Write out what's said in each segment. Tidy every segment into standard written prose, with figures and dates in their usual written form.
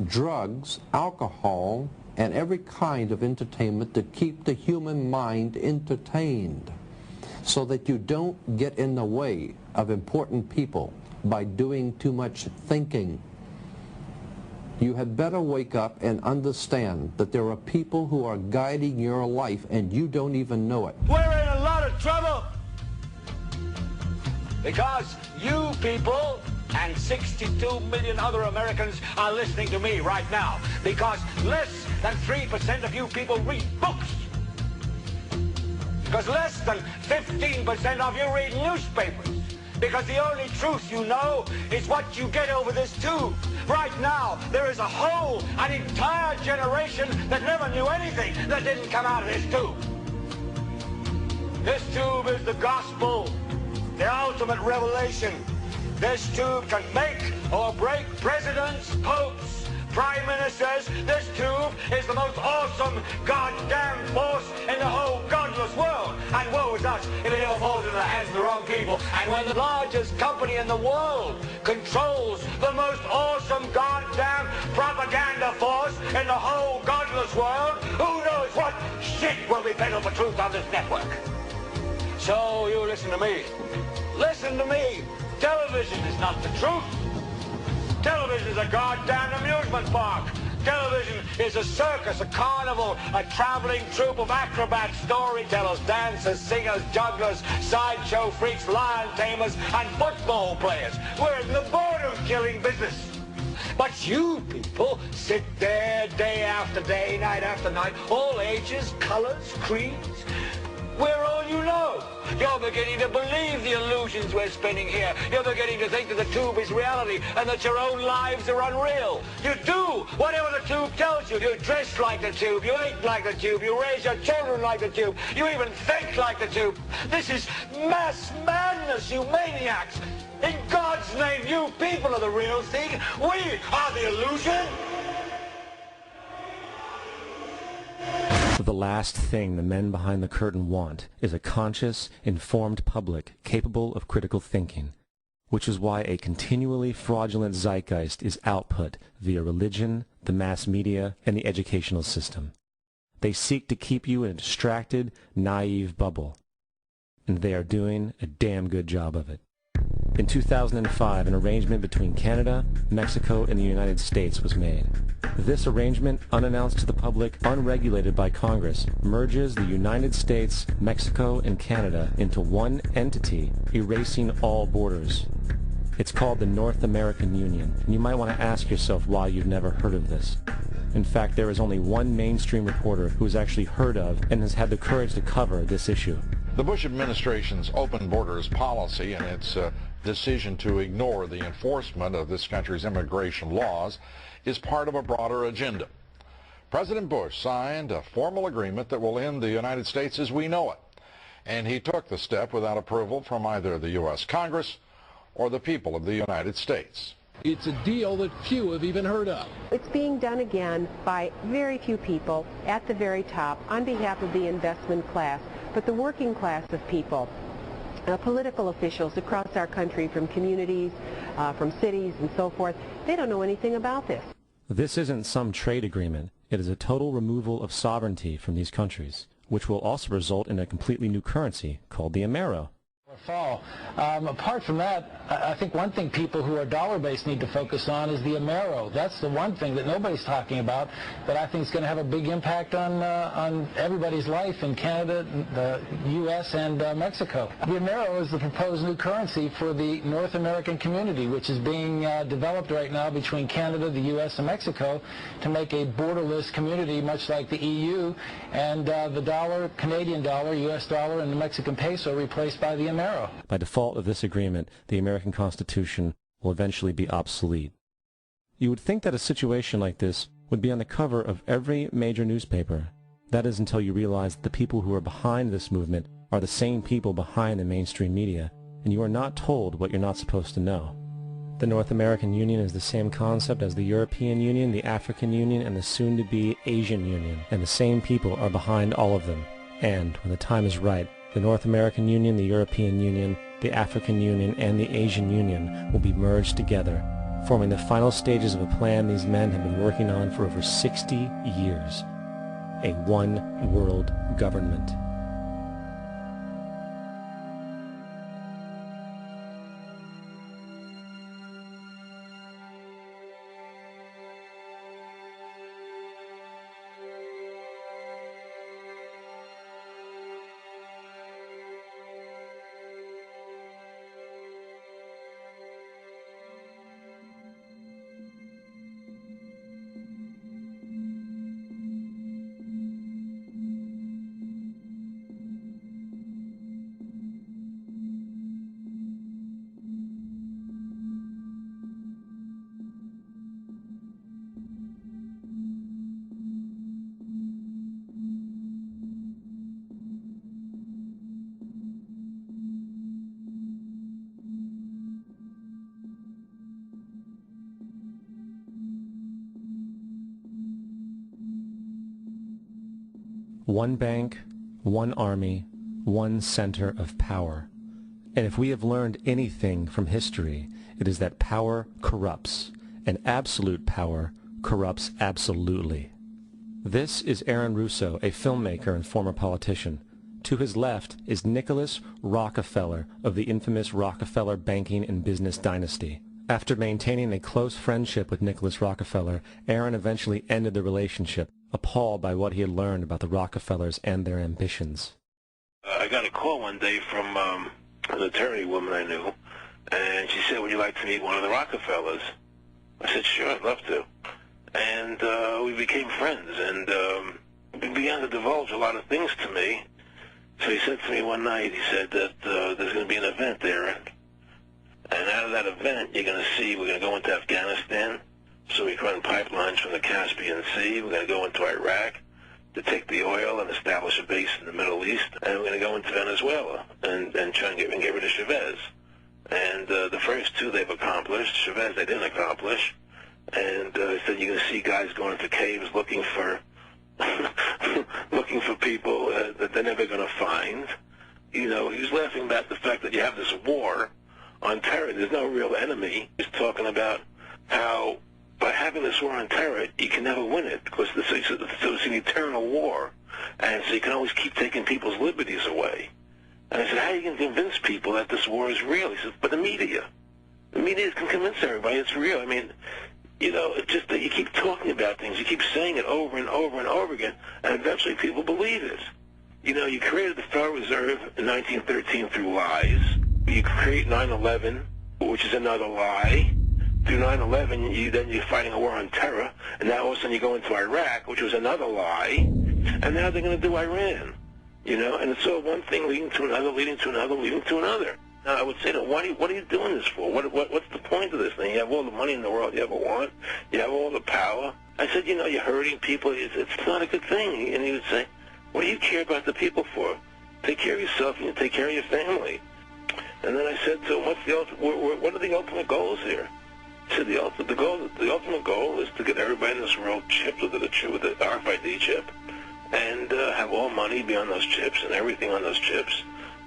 drugs, alcohol, and every kind of entertainment to keep the human mind entertained so that you don't get in the way of important people by doing too much thinking. You had better wake up and understand that there are people who are guiding your life and you don't even know it. We're in a lot of trouble because you people and 62 million other Americans are listening to me right now, because less than 3% of you people read books, because less than 15% of you read newspapers, because the only truth you know is what you get over this tube. Right now, there is an entire generation that never knew anything that didn't come out of this tube. This tube is the gospel, the ultimate revelation. This tube can make or break presidents, popes, prime ministers. This tube is the most awesome goddamn force in the whole godless world. And woe is us if it all falls in the hands of the wrong people. And when the largest company in the world controls the most awesome goddamn propaganda force in the whole godless world, who knows what shit will be peddled for truth on this network. So you listen to me. Listen to me. Television is not the truth. Television is a goddamn amusement park. Television is a circus, a carnival, a traveling troupe of acrobats, storytellers, dancers, singers, jugglers, sideshow freaks, lion tamers, and football players. We're in the boredom-killing business. But you people sit there day after day, night after night, all ages, colors, creeds. We're all you know. You're beginning to believe the illusions we're spinning here. You're beginning to think that the tube is reality and that your own lives are unreal. You do whatever the tube tells you. You dress like the tube. You eat like the tube. You raise your children like the tube. You even think like the tube. This is mass madness, you maniacs. In God's name, you people are the real thing. We are the illusion. The last thing the men behind the curtain want is a conscious, informed public capable of critical thinking, which is why a continually fraudulent zeitgeist is output via religion, the mass media, and the educational system. They seek to keep you in a distracted, naive bubble, and they are doing a damn good job of it. In 2005, an arrangement between Canada, Mexico, and the United States was made. This arrangement, unannounced to the public, unregulated by Congress, merges the United States, Mexico, and Canada into one entity, erasing all borders. It's called the North American Union, and you might want to ask yourself why you've never heard of this. In fact, there is only one mainstream reporter who has actually heard of and has had the courage to cover this issue. The Bush administration's open borders policy and its decision to ignore the enforcement of this country's immigration laws is part of a broader agenda. President Bush signed a formal agreement that will end the United States as we know it, and he took the step without approval from either the U.S. Congress or the people of the United States. It's a deal that few have even heard of. It's being done again by very few people at the very top on behalf of the investment class, but the working class of people, political officials across our country, from communities, from cities and so forth, they don't know anything about this. This isn't some trade agreement. It is a total removal of sovereignty from these countries, which will also result in a completely new currency called the Amero. Fall. Apart from that, I think one thing people who are dollar-based need to focus on is the Amero. That's the one thing that nobody's talking about that I think is going to have a big impact on everybody's life in Canada, the U.S., and Mexico. The Amero is the proposed new currency for the North American community, which is being developed right now between Canada, the U.S., and Mexico to make a borderless community, much like the EU, and the dollar, Canadian dollar, U.S. dollar, and the Mexican peso replaced by the Amero. By default of this agreement, the American Constitution will eventually be obsolete. You would think that a situation like this would be on the cover of every major newspaper. That is until you realize that the people who are behind this movement are the same people behind the mainstream media, and you are not told what you're not supposed to know. The North American Union is the same concept as the European Union, the African Union, and the soon-to-be Asian Union, and the same people are behind all of them. And, when the time is right, the North American Union, the European Union, the African Union, and the Asian Union will be merged together forming the final stages of a plan these men have been working on for over 60 years. A one-world government. One bank, one army, one center of power. And if we have learned anything from history, it is that power corrupts, and absolute power corrupts absolutely. This is Aaron Russo, a filmmaker and former politician. To his left is Nicholas Rockefeller of the infamous Rockefeller banking and business dynasty. After maintaining a close friendship with Nicholas Rockefeller, Aaron eventually ended the relationship, appalled by what he had learned about the Rockefellers and their ambitions. I got a call one day from an attorney woman I knew, and she said, would you like to meet one of the Rockefellers? I said, sure, I'd love to. And we became friends, and he began to divulge a lot of things to me. So he said to me one night, he said that there's going to be an event there, and out of that event, you're going to see, we're going to go into Afghanistan, so we can run pipelines from the Caspian Sea. We're going to go into Iraq to take the oil and establish a base in the Middle East. And we're going to go into Venezuela and try and get rid of Chavez. And the first two they've accomplished. Chavez they didn't accomplish. And he said you're going to see guys going into caves looking for looking for people that they're never going to find. You know, he was laughing about the fact that you have this war on terror. There's no real enemy. He's talking about how by having this war on terror, you can never win it because it's an eternal war, and so you can always keep taking people's liberties away. And I said, how are you going to convince people that this war is real? He said, but the media can convince everybody it's real. I mean, you know, it's just that you keep talking about things, you keep saying it over and over and over again, and eventually people believe it. You know, you created the Federal Reserve in 1913 through lies. You create 9/11, which is another lie. Through 9/11, then you're fighting a war on terror, and now all of a sudden you go into Iraq, which was another lie, and now they're going to do Iran, you know, and it's all one thing leading to another, leading to another, leading to another. Now, I would say, what are you doing this for? What's the point of this thing? You have all the money in the world you ever want. You have all the power. I said, you know, you're hurting people. It's not a good thing. And he would say, what do you care about the people for? Take care of yourself and you take care of your family. And then I said to him, what are the ultimate goals here? He said, the ultimate goal is to get everybody in this world chipped with the RFID chip and have all money be on those chips and everything on those chips.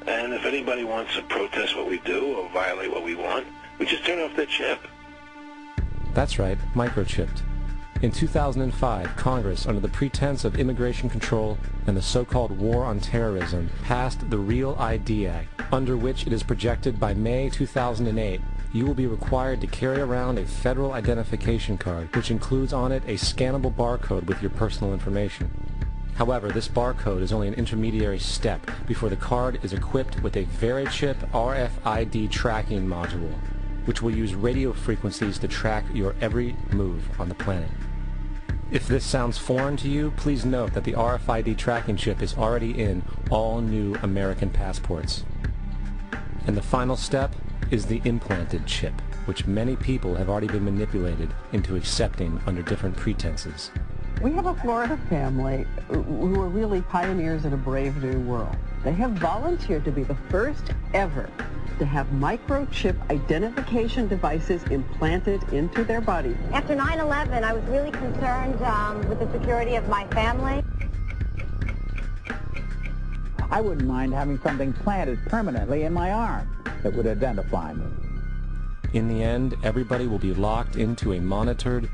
And if anybody wants to protest what we do or violate what we want, we just turn off their chip. That's right, microchipped. In 2005, Congress, under the pretense of immigration control and the so-called war on terrorism, passed the Real ID Act, under which it is projected by May 2008 you will be required to carry around a federal identification card, which includes on it a scannable barcode with your personal information. However, this barcode is only an intermediary step before the card is equipped with a VeriChip RFID tracking module, which will use radio frequencies to track your every move on the planet. If this sounds foreign to you, please note that the RFID tracking chip is already in all new American passports. And the final step is the implanted chip, which many people have already been manipulated into accepting under different pretenses. We have a Florida family who are really pioneers in a brave new world. They have volunteered to be the first ever to have microchip identification devices implanted into their body. After 9/11, I was really concerned with the security of my family. I wouldn't mind having something planted permanently in my arm that would identify me. In the end, everybody will be locked into a monitored,